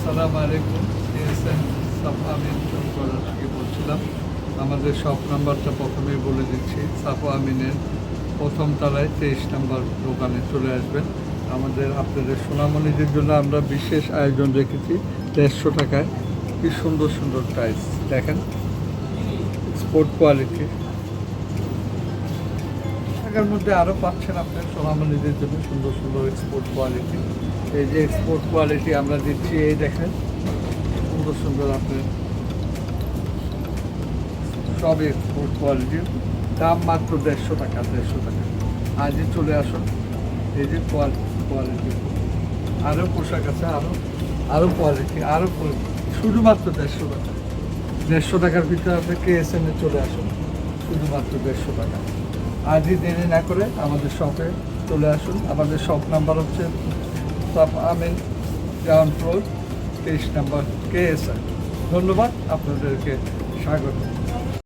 আসসালামু আলাইকুম। এসএম সাফা আমিন চৌকড়া থেকে বলছিলাম। আমাদের শপ নাম্বারটা প্রথমেই বলে দিচ্ছি। সাফা আমিনের প্রথম তলায় 23 নম্বর দোকানে চলে আসবেন। আমাদের আপনাদের সোনামণিদের জন্য আমরা বিশেষ আয়োজন রেখেছি 150 টাকায়। কি সুন্দর সুন্দর টাইলস দেখেন, স্পোর্ট কোয়ালিটি। টাকার মধ্যে আরও পাচ্ছেন আপনার সোনামণিদের জন্য সুন্দর সুন্দর এক্সপোর্ট কোয়ালিটি। এই যে এক্সপোর্ট কোয়ালিটি আমরা দিচ্ছি, এই দেখেন সুন্দর সুন্দর আপনার সব এক্সপোর্ট কোয়ালিটির দাম মাত্র 150 টাকা। আজই চলে আসুন। এই যে কোয়ালিটি আরও পোশাক আছে, আরও কোয়ালিটি, শুধুমাত্র 150 টাকা। 150 টাকার ভিতরে আপনি KSM এ চলে আসুন, শুধুমাত্র 150 টাকা। আজই দেরি না করে আমাদের শপে চলে আসুন। আমাদের শপ নাম্বার হচ্ছে সাফা আমিন, গ্রাউন্ড ফ্লোর, 23 নম্বর KSM। ধন্যবাদ, আপনাদেরকে স্বাগত।